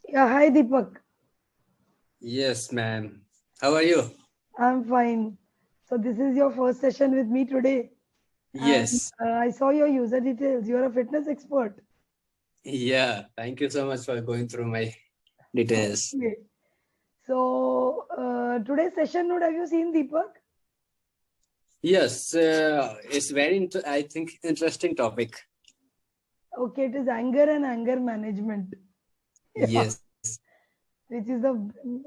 Yeah, hi Deepak. Yes, ma'am. How are you? I'm fine. So this is your first session with me today, and Yes. I saw your user details. You're a fitness expert. Yeah. Thank you so much for going through my details. Okay. So today's session, what have you seen, Deepak? Yes, it's very, I think, interesting topic. Okay, it is anger and anger management. Yeah, Yes. which is the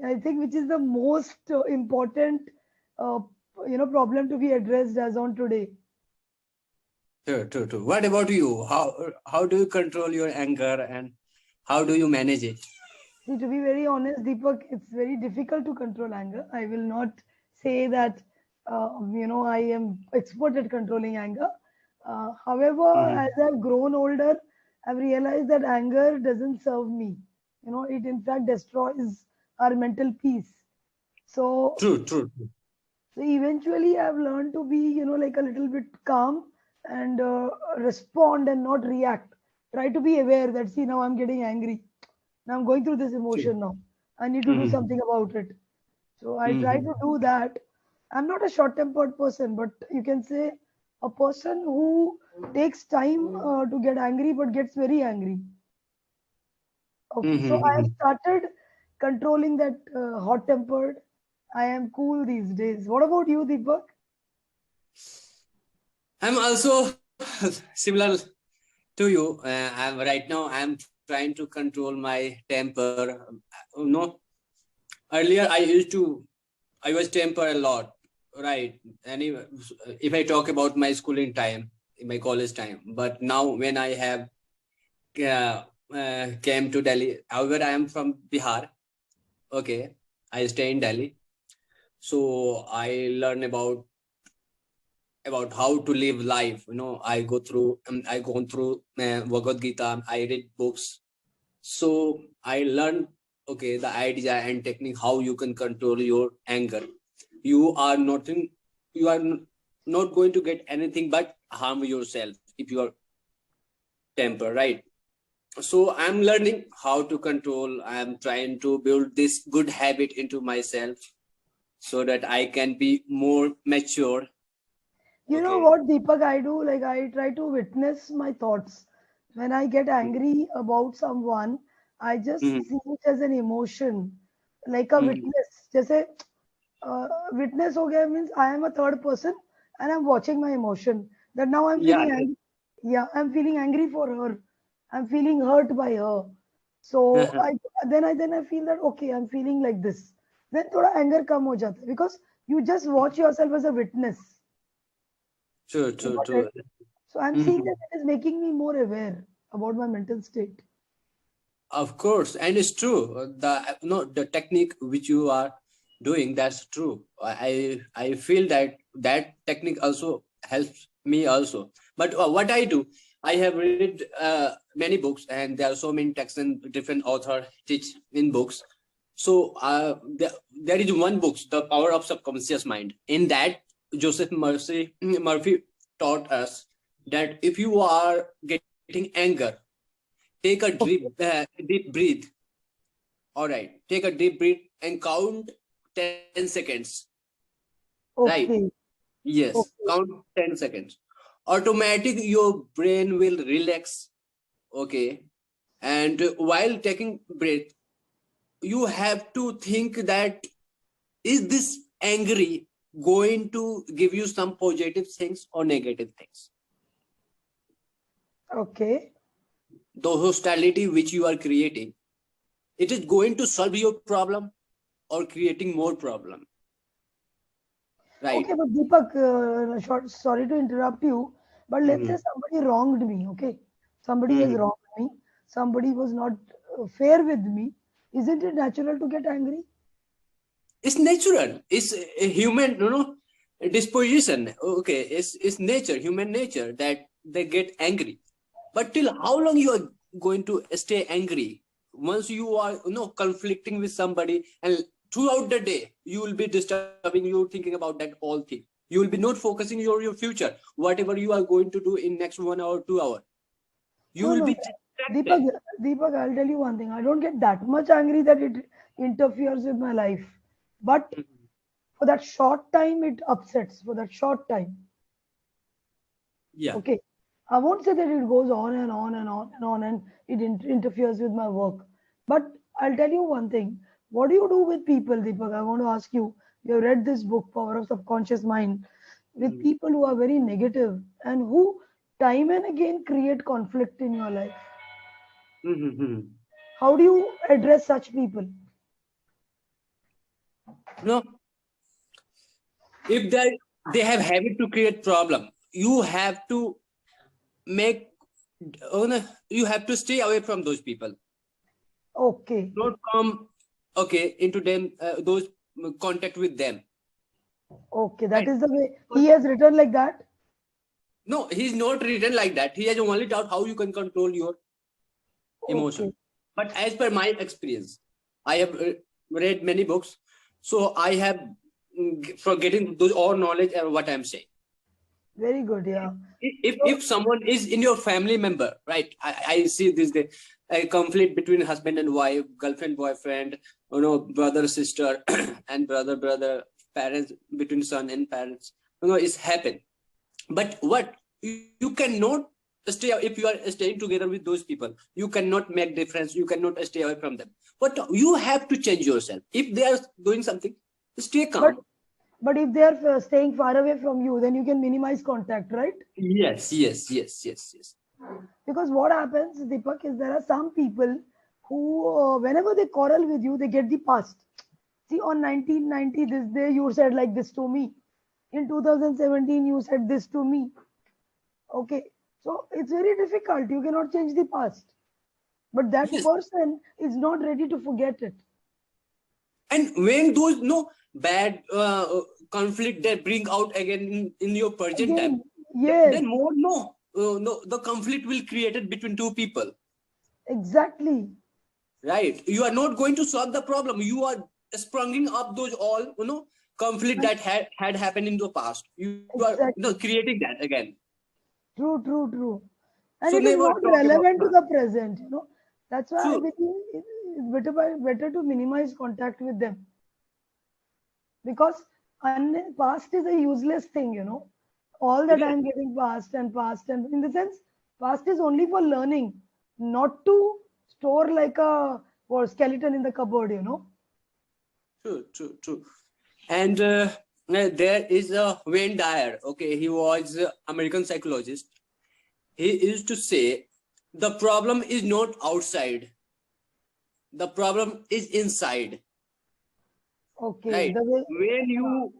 I think which is the most important uh, problem to be addressed as on today. True, true, true. What about you? How do you control your anger and how do you manage it? See, to be very honest, Deepak, it's very difficult to control anger. I will not say that, I am expert at controlling anger. However, Mhm. as I've grown older, I've realized that anger doesn't serve me. It in fact destroys our mental peace. So, True, true, true. so eventually, I've learned to be, like a little bit calm and respond and not react. Try to be aware that, see, now I'm getting angry. Now I'm going through this True. emotion now. I need to do Mhm. something about it. So I try to Mhm. do that. I'm not a short tempered person, but you can say a person who takes time to get angry but gets very angry. Okay, so I have Mhm. started controlling that hot tempered. I am cool these days. What about you, Deepak? I'm also similar to you. Right now. I'm trying to control my temper. No, earlier I was temper a lot, right? Anyway, if I talk about my schooling time, in my college time, but now when I have came to Delhi, however I am from Bihar. Okay, I stay in Delhi, so I learn about how to live life. I go through I go through Bhagavad Gita. I read books, so I learned, okay, the idea and technique how you can control your anger. You are nothing. You are not going to get anything but harm yourself if you are temper, right? So I'm learning how to control. I'm trying to build this good habit into myself so that I can be more mature. You know Okay. what, Deepak, I do? Like, I try to witness my thoughts. When I get angry about someone, I just Mm-hmm. see it as an emotion, like a Mm-hmm. witness. जैसे witness हो गया means I am a third person and I'm watching my emotion. That now I'm Yeah. feeling angry. Yeah, I'm feeling angry for her. I'm feeling hurt by her. So Yes. I feel that okay, I'm feeling like this. Then थोड़ा anger कम हो जाता है because you just watch yourself as a witness. True, You true, got it? true. So I'm seeing Mhm. that it is making me more aware about my mental state. Of course, and it's true. The no the technique which you are doing, that's true. I feel that that technique also helps me also. But what I do, I have read many books, and there are so many texts and different authors teach in books. So there is one book, The Power of Subconscious Mind. In that, Joseph Murphy taught us that if you are getting anger, take a Okay. deep breath. All right, take a deep breath and count 10 seconds. Right? Okay. Yes, Okay. count 10 seconds. Automatic, your brain will relax. Okay, and while taking breath, you have to think that, is this angry going to give you some positive things or negative things? Okay. The hostility which you are creating, it is going to solve your problem or creating more problem, Okay, right? but Deepak, sorry to interrupt you, but let's say Mhm. somebody wronged me, okay? Somebody has Mhm. wronged me. Somebody was not fair with me. Isn't it natural to get angry? It's natural. It's a human, disposition. Okay, it's nature, human nature that they get angry. But till how long you are going to stay angry? Once you are, conflicting with somebody, and throughout the day you will be disturbing. You thinking about that all thing. You will be not focusing your future. Whatever you are going to do in next 1 hour, 2 hour, you No, will no. be Deepak, Deepak, I'll tell you one thing. I don't get that much angry that it interferes with my life. But for that short time, it upsets. For that short time. Yeah. Okay. I won't say that it goes on and on and on and on and it interferes with my work. But I'll tell you one thing. What do you do with people, Deepak? I want to ask you. You read this book, Power of Subconscious Mind, with Mhm. people who are very negative and who time and again create conflict in your life. Mhm. How do you address such people? No, if they have habit to create problem, you have to make, no, you have to stay away from those people. Okay. Don't come, okay, into them, those contact with them. Okay. That Right? is the way he has written like that. No, he's not written like that. He has only taught how you can control your Okay. emotion. But as per my experience, I have read many books, so I have for getting those all knowledge and what I'm saying. Very good. Yeah. So, If someone is in your family member, right? I see this day a conflict between husband and wife, girlfriend, boyfriend, brother, sister, and brother, parents, between son and parents, it's happened. But what you cannot stay if you are staying together with those people, you cannot make difference, you cannot stay away from them, but you have to change yourself. If they are doing something, stay but calm. but if they are staying far away from you, then you can minimize contact, right? Yes. Because what happens, Deepak, is there are some people who, whenever they quarrel with you, they get the past. See, on 1990, this day you said like this to me. In 2017, you said this to me. Okay. So it's very difficult. You cannot change the past. But that Yes, person is not ready to forget it. and when those no bad conflict that bring out again in your present time, Again, yes, then more no the conflict will created between two people, exactly. right? You are not going to solve the problem, you are sprunging up those all conflict And that had happened in the past. You are exactly. creating that again. True, true, true. And So it is never not talk about relevant to the present. That's why I true. believe it's better to minimize contact with them because past is a useless thing. All that Yes, I'm getting past, and in the sense, past is only for learning, not to store like a or skeleton in the cupboard. true. And there is a Wayne Dyer. Okay, he was American psychologist. He used to say, the problem is not outside, the problem is inside. Okay, Right? the way, When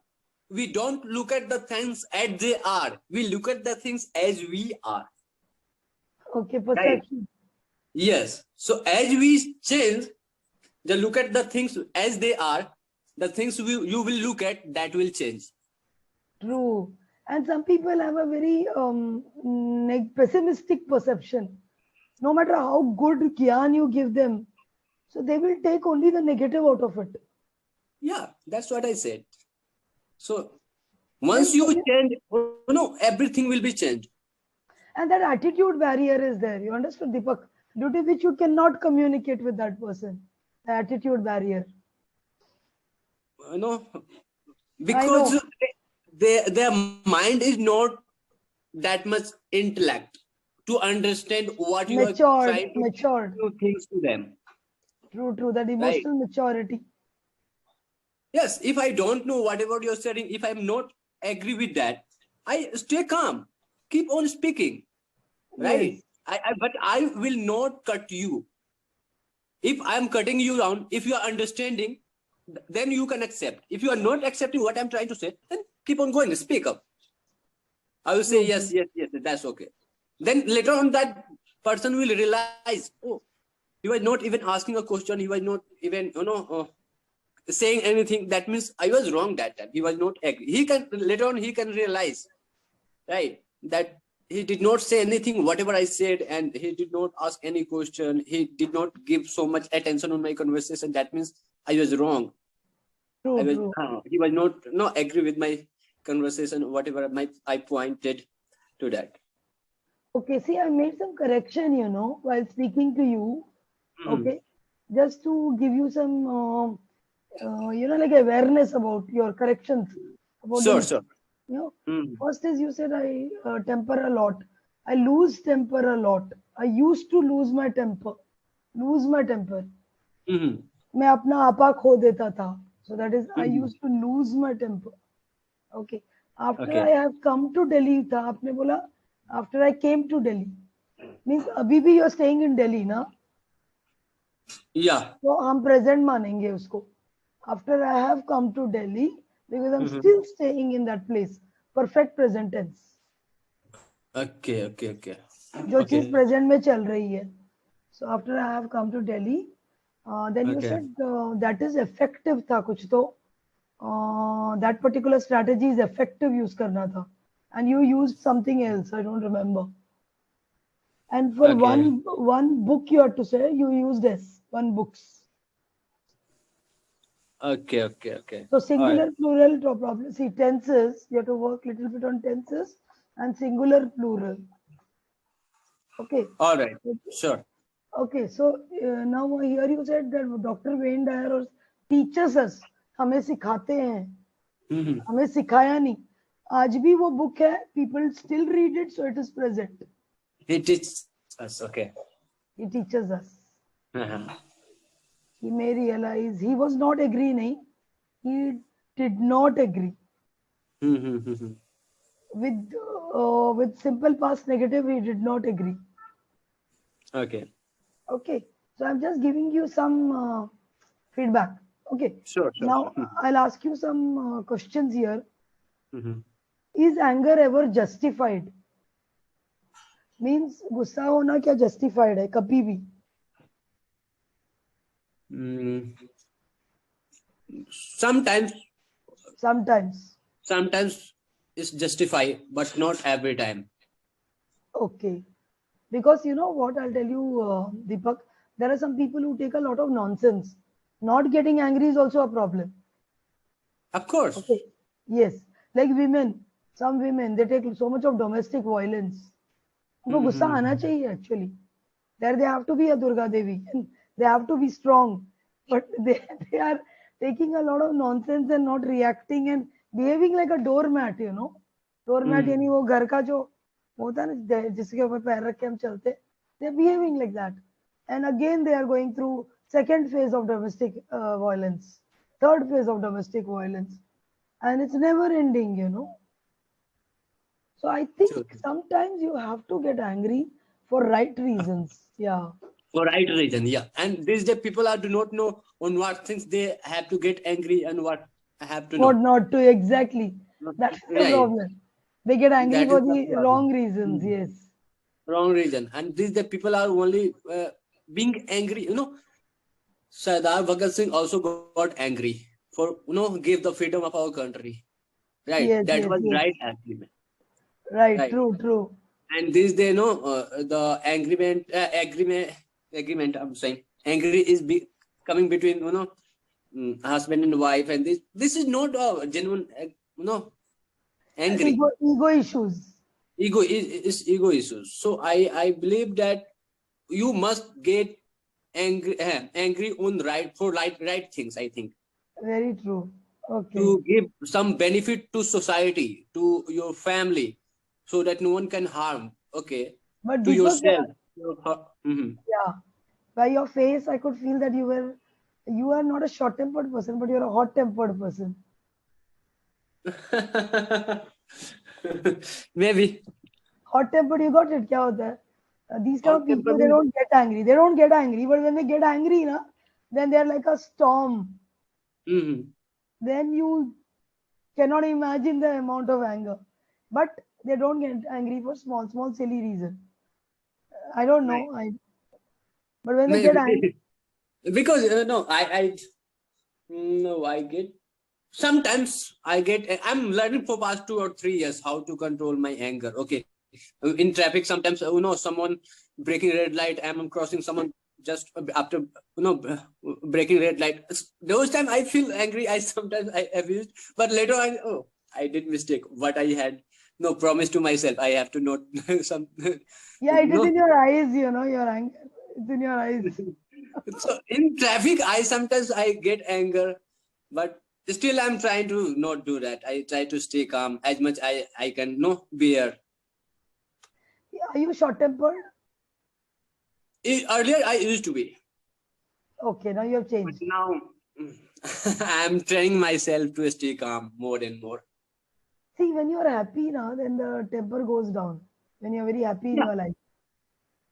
we don't look at the things as they are, we look at the things as we are. okay, Right? perception. Yes. So as we change, the look at the things as they are, the things you will look at, that will change. True. And some people have a very pessimistic perception. No matter how good gyan you give them, so they will take only the negative out of it. Yeah, that's what I said. So Then once you change, everything will be changed. and that attitude barrier is there. You understood, Deepak? Due to which you cannot communicate with that person. The attitude barrier. You know, I because know. their mind is not that much intellect to understand what you are trying Matured, to matured. things to them. True, true. That Right? emotional maturity. Yes, if I don't know whatever you're saying, if I'm not agree with that, I stay calm, keep on speaking. Right? Yes. But I will not cut you. If I'm cutting you down, if you are understanding, then you can accept. If you are not accepting what I'm trying to say, then keep on going, speak up. I will say True, yes, true. yes, yes, that's okay. Then later on, that person will realize, oh, he was not even asking a question. He was not even, saying anything. That means I was wrong that time. He was not agree. He can later on he can realize, right, that he did not say anything whatever I said, and he did not ask any question. He did not give so much attention on my conversation. That means I was wrong. I True, was true. he was not agree with my conversation whatever I pointed to that. Okay, see, I made some correction, while speaking to you. Okay, just to give you some, like awareness about your corrections about the Sure, mistake. sure. You know, Mm-hmm. first is you said I temper a lot. I lose temper a lot. I used to lose my temper. Lose my temper. Mm-hmm. मैं अपना आपा खो देता था. So that is, I Mm-hmm. used to lose my temper. Okay. After I Okay. have come to Delhi था, आपने बोला after I came to Delhi. Means अभी भी you're staying in Delhi ना? Yeah. तो हम प्रेजेंट मानेंगे उसको. After I have come to Delhi because I am Mm-hmm. Still staying in that place. Perfect present tense. Okay, okay, okay. जो चीज Okay, present में चल रही है. So after I have come to Delhi then you okay. Said that is effective था कुछ तो. That particular strategy is effective use करना था. And you use something else. I don't remember. And for Okay. one book you have to say you used as one books. Okay, okay, okay. So All right. singular, plural, to problem. See tenses. You have to work little bit on tenses and singular, plural. Okay. All right. Sure. Okay. So now here you said that Dr. Wayne Dyer teaches us. हमें सिखाते हैं. Mm-hmm. हमें सिखाया नहीं. आज भी वो book है. People still read it, so it is present. He teaches us. Okay. He teaches us. Uh-huh. He may realize he was not agree. नहीं. He did not agree. Mm-hmm. With simple past negative, he did not agree. Okay. Okay, so I'm just giving you some feedback. Okay, Sure, sure. now I'll ask you some questions here. Mm-hmm. Is anger ever justified? Means गुस्सा होना क्या justified है कभी भी? Mm. Sometimes, Sometimes. it's justified, but not every time. Okay, because you know what I'll tell you, Deepak, there are some people who take a lot of nonsense. Not getting angry is also a problem. Of course. Okay. Yes. Like women, some women, they take so much of domestic violence. उनको गुस्सा आना चाहिए actually. There they have to be a Durga Devi and they have to be strong. But they are taking a lot of nonsense and not reacting and behaving like a doormat, you know. Doormat यानी वो घर का जो होता है ना जिसके ऊपर पैर रख के हम चलते. They're behaving like that. And again they are going through second phase of domestic violence, third phase of domestic violence. And it's never ending, you know. So I think Sure. sometimes you have to get angry for right reasons. Yeah. For right reason, yeah. And these days people do not know on what things they have to get angry and what have to What know. not to exactly. That's the Right. problem. They get angry That for is the the problem. wrong reasons. Yes. Wrong reason. And these the people are only being angry. Sardar Bhagat Singh also got angry for give the freedom of our country. Right. Yes. That Yes. was Yes. right agreement. Right. Right. True. True. And this they know the agreement. I'm saying angry is coming between husband and wife, and this is not a genuine angry. Ego issues. Ego is ego issues. So I believe that you must get angry on right things. I think Very true. Okay. to give some benefit to society, to your family, so that no one can harm. Okay, But to Deepak, yourself. yeah, by your face, I could feel that you are not a short-tempered person, but you're a hot-tempered person. Maybe. Hot-tempered, you got it? क्या होता है? These kind of people, they Hot-tempered. don't get angry. They don't get angry, but when they get angry, then they're like a storm. Then you cannot imagine the amount of anger. But they don't get angry for small, silly reason. I don't know. But when they get angry, Because I get sometimes I'm learning for past 2 or 3 years how to control my anger. Okay, in traffic sometimes someone breaking red light, I'm crossing someone just after breaking red light. Those time I feel angry. I sometimes I abused, but later I did mistake what I had no, promise to myself. I have to not some. Yeah, it is No. in your eyes, you know, your anger. It's in your eyes. So in traffic, I get anger, but still I'm trying to not do that. I try to stay calm as much I can no bear. Are you short tempered? Earlier I used to be, Okay, now you have but changed. now I'm training myself to stay calm more and more. See, when you're happy now, then the temper goes down. When you're very happy in Yeah. your life.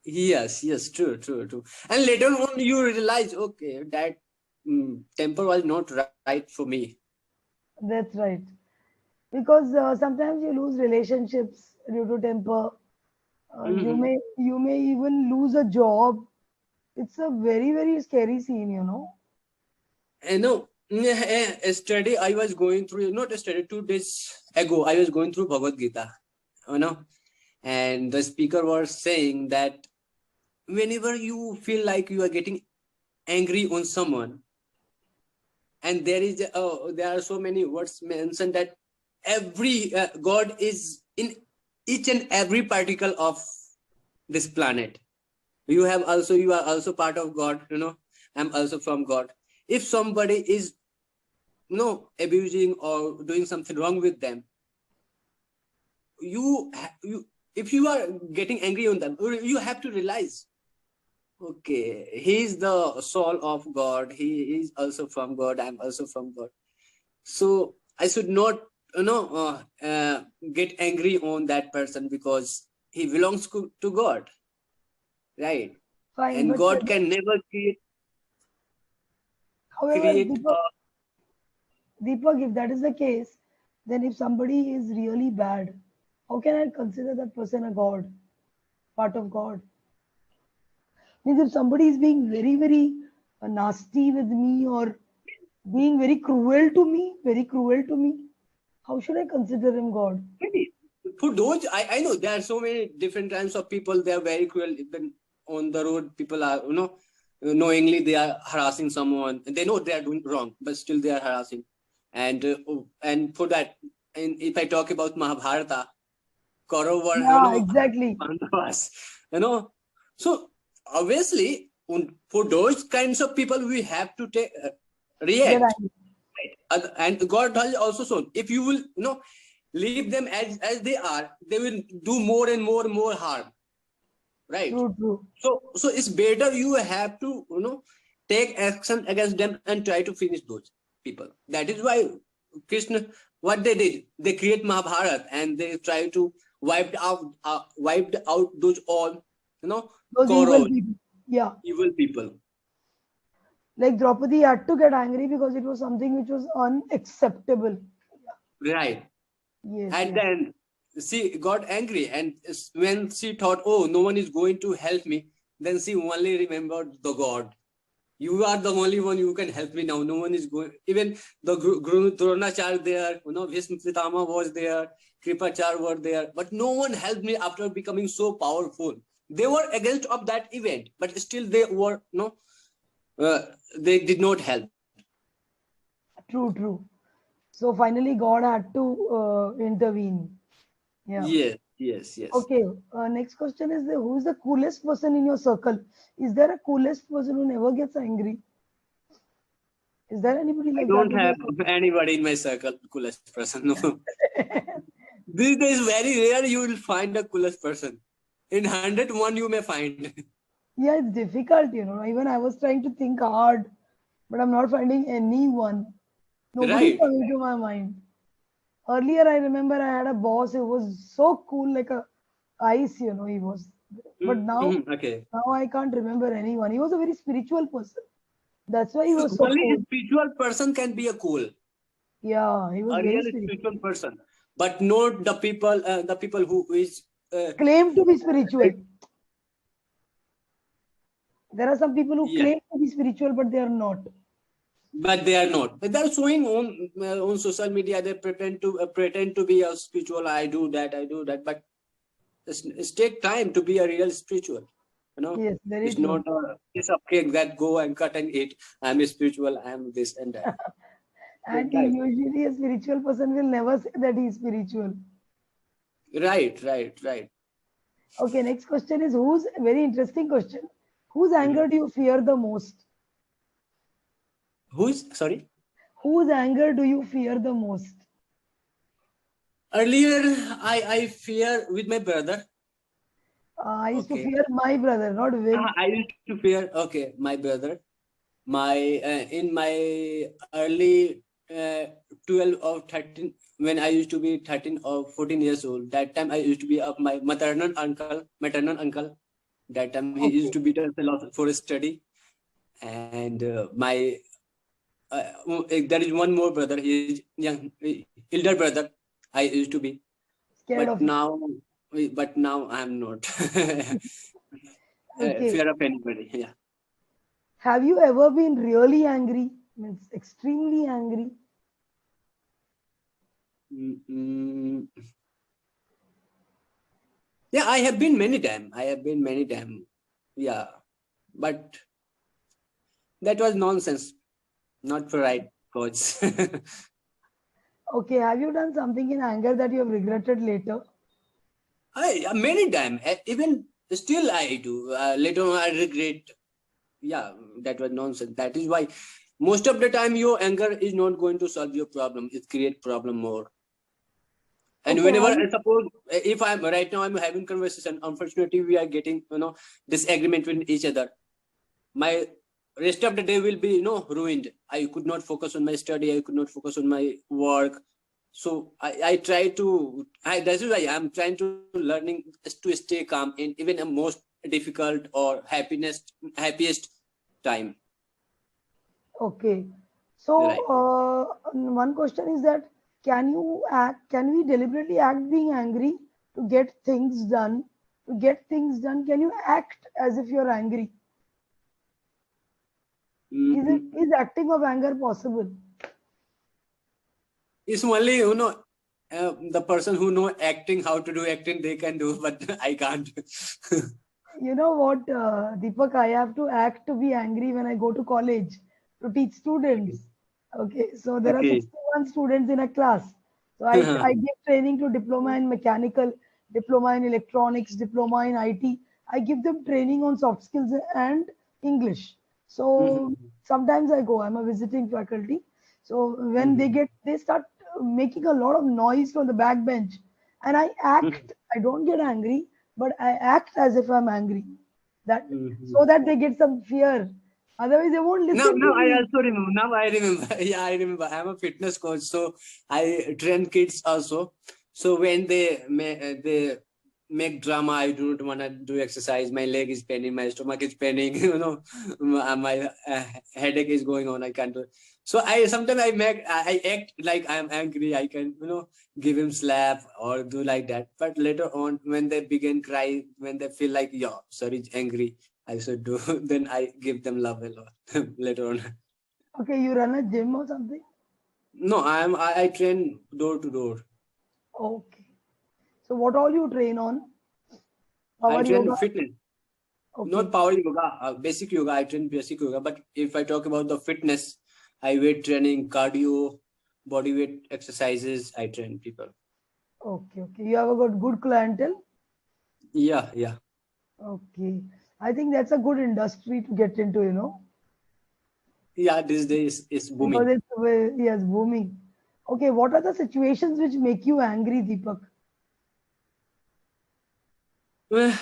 Yes, yes, true, true, true. And later on, you realize, okay, that temper was not right for me. That's right. Because sometimes you lose relationships due to temper. You Mm-hmm. may even lose a job. It's a very very scary scene, you know. And no, yesterday I was going through, not yesterday, 2 days ago, I was going through Bhagavad Gita, you know, and the speaker was saying that whenever you feel like you are getting angry on someone, and there are so many words mentioned that every God is in each and every particle of this planet. You are also part of God, you know. I'm also from God. If somebody is abusing or doing something wrong with them, you if you are getting angry on them, you have to realize, okay, he is the soul of God, he is also from God, I'm also from God. So I should not get angry on that person because he belongs to God, right? Fine, And but God can never however, create a Deepak, if that is the case, then if somebody is really bad, how can I consider that person a god, part of God? Means if somebody is being very very nasty with me or being very cruel to me, how should I consider him God? maybe for those, I know there are so many different kinds of people. They are very cruel. Even on the road, people are knowingly they are harassing someone. They know they are doing wrong, but still they are harassing. And for that, and if I talk about Mahabharata, Kaurav were Yeah, exactly. Pandavas, you know. So obviously, for those kinds of people, we have to Get react. angry. And God has also shown, if you will leave them as they are, they will do more and more and more harm, right? True, true. So it's better you have to take action against them and try to finish those people. That is why Krishna, what they did, they create Mahabharata and they try to wiped out those all Those evil Kauravas, people. Yeah. evil people. Like Draupadi had to get angry because it was something which was unacceptable. Right. Yes, At the yes. end, she got angry, and when she thought, "Oh, no one is going to help me," then she only remembered the God. You are the only one who can help me now. No one is going. Even the Guru Dronachar there, Bhishma Pitama was there, Kripachar were there, but no one helped me after becoming so powerful. They were against of that event, but still they were uh, they did not help. True, true. So finally, God had to intervene. Yeah. Yes, yes, yes. Okay. Next question is who is the coolest person in your circle? Is there a coolest person who never gets angry? Is there anybody I like that don't in have your circle? anybody in my circle coolest person. No. These days, very rare you will find a coolest person. In 101, you may find. Yeah, it's difficult, you know. Even I was trying to think hard, but I'm not finding anyone. Nobody's Right. coming to my mind. Earlier, I remember I had a boss who was so cool, like a ice, you know, he was. But Okay. now I can't remember anyone. He was a very spiritual person. That's why he was so Only a cool. spiritual person can be a cool, Yeah, he was a very real spiritual. spiritual person, but not the people who is uh, Claim to be spiritual. There are some people who yeah, claim to be spiritual, but they are not. but they are not. But they are showing on social media. They pretend to be a spiritual. I do that, but it's take time to be a real spiritual. Yes, very It's true. not a piece of cake that go and cut and eat. I'm spiritual. I'm this and that. And Take time. usually, a spiritual person will never say that he is spiritual. Right, right, right. Okay, next question is whose, very interesting question. Whose Mhm. anger do you fear the most? Who's sorry? Whose anger do you fear the most? Earlier, I fear with my brother. I used to Okay. fear my brother, not with. I used to fear. Okay, my brother. My in my early 12 or 13, when I used to be 13 or 14 years old, that time I used to be of my maternal uncle. That time he used Okay, to beat us a lot for study. And my there is one more brother. He is young, elder brother. I used to be, scared of. but now I'm not Okay. fear of anybody. Yeah. Have you ever been really angry? Means extremely angry? Mm, yeah, I have been many time. I have been many time. Yeah, but that was nonsense. Not for right coach. Okay, have you done something in anger that you have regretted later? I many time. Even still I do. Later on I regret. Yeah, that was nonsense. That is why most of the time your anger is not going to solve your problem. It create problem more. And Okay, whenever have I you, suppose if I'm right now I'm having conversation, unfortunately we are getting disagreement with each other. My rest of the day will be ruined. I could not focus on my study. I could not focus on my work. So I try to. That's why I'm trying to learning to stay calm in even a most difficult or happiest time. okay. So, Right. one question is that can we deliberately act being angry to get things done? To get things done, can you act as if you're angry? Mm, Is acting of anger possible? it's only the person who know acting, how to do acting, they can do, but I can't. You know what, Deepak, I have to act to be angry when I go to college to teach Okay. students. Okay, so there are Okay. 61 students in a class. So I give training to diploma in mechanical, diploma in electronics, diploma in IT. I give them training on soft skills and English. So sometimes I go, I'm a visiting faculty. So when they start making a lot of noise from the back bench, and I act, I don't get angry, but I act as if I'm angry. That so that they get some fear. Otherwise, they won't Now, listen now to I me. also remember. Now I remember. Yeah, I remember. I'm a fitness coach, so I train kids also. So when they make drama, I do not want to do exercise. My leg is paining, my stomach is paining. My headache is going on. I can't do it. So I sometimes I act like I'm angry. I can give him slap or do like that. But later on, when they begin cry, when they feel like sorry, angry, I should do. Then I give them love a lot later on. Okay, you run a gym or something. No, I train door to door. Okay. So what all you train on? I Power train yoga. fitness, not Okay. power yoga, basic yoga. I train basic yoga. But if I talk about the fitness, I weight training, cardio, body weight exercises. I train people. Okay. Okay. You have a good clientele. Yeah, yeah, Okay. I think that's a good industry to get into, yeah. These days it's because booming. it's yes, booming. Okay. What are the situations which make you angry, Deepak? Well,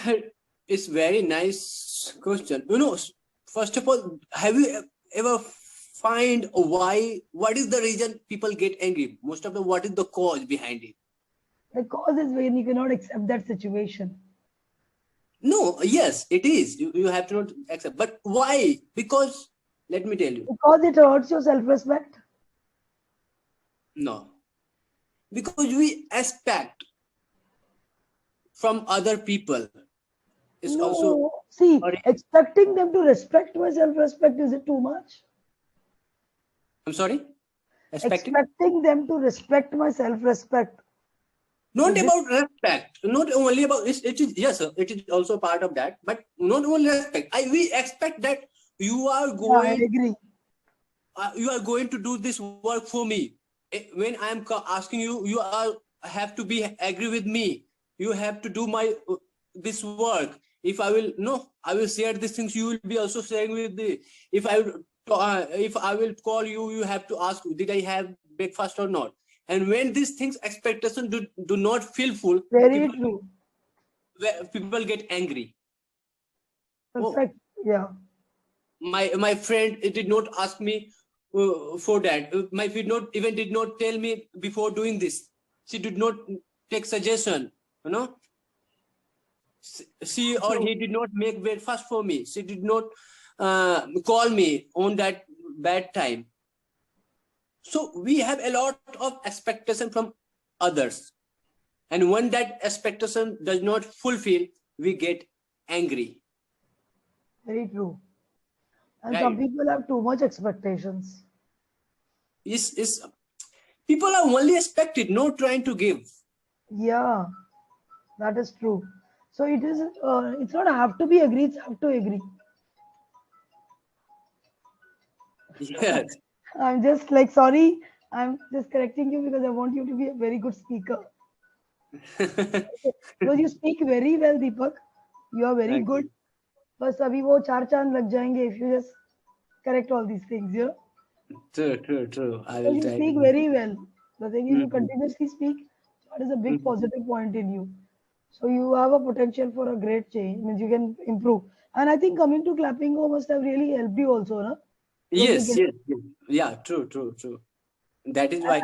it's very nice question. First of all, have you ever find why? What is the reason people get angry? Most of the what is the cause behind it? The cause is when you cannot accept that situation. No, yes, it is. You have to not accept. But why? Because let me tell you. Because it hurts your self-respect. No, because we expect from other people. It's also. No. See, Sorry, expecting them to respect my self-respect, is it too much? I'm sorry. Expecting. Expecting them to respect my self-respect, Not is it? about respect. Not only about it is yes, sir, it is also part of that. But not only respect. We expect that you are Yeah, I going agree. you are going to do this work for me. When I am asking you, you are have to be agree with me. you have to do my this work. If I will I will share these things, you will be also sharing with the. If I will call you, you have to ask, did I have breakfast or not? And when these things expectation do not feel full, Very true. people get angry. Oh, Perfect. Yeah. my friend did not ask me for that. My friend did not tell me before doing this. She did not take suggestion. She or True. he did not make breakfast for me. She did not call me on that bad time. So we have a lot of expectation from others, and when that expectation does not fulfill, we get angry. Very true. And some Right? people have too much expectations. Is people are only expected, not trying to give. Yeah, that is true. So it is. It's not have to be agree. It's have to agree. Yes. I'm just like sorry. I'm just correcting you because I want you to be a very good speaker. Because you speak very well, Deepak. You are very Thank good. you. बस अभी वो 4 चांद लग जाएंगे if you just correct all these things, you know. True. I Because will you try speak to. very well. The thing is, you Mhm, continuously speak. That is a big mhm. positive point in you. So you have a potential for a great change. Means you can improve. And I think coming to Clapingo must have really helped you also, no? Because you Yes, get yes, yes. Yeah, true. That is why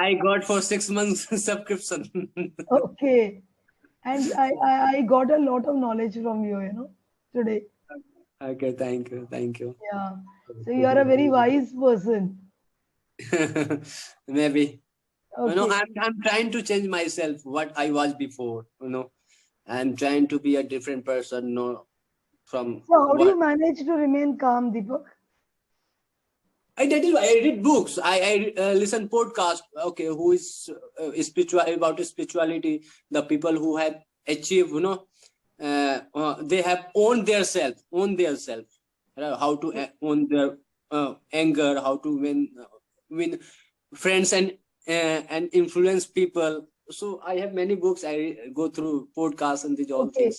I got for 6 months subscription. okay. And I got a lot of knowledge from you, you know, today. Okay, thank you. Yeah. So you are a very wise person. Maybe. Okay. I'm trying to change myself, what I was before. I'm trying to be a different person, from So how do what you manage to remain calm, Deepak? I did. I read books. I listen podcast. Okay, who is spiritual about spirituality? The people who have achieved, they have own their self. How to own their anger, how to win friends and influence people. So I have many books. I go through podcasts and these all Okay. things.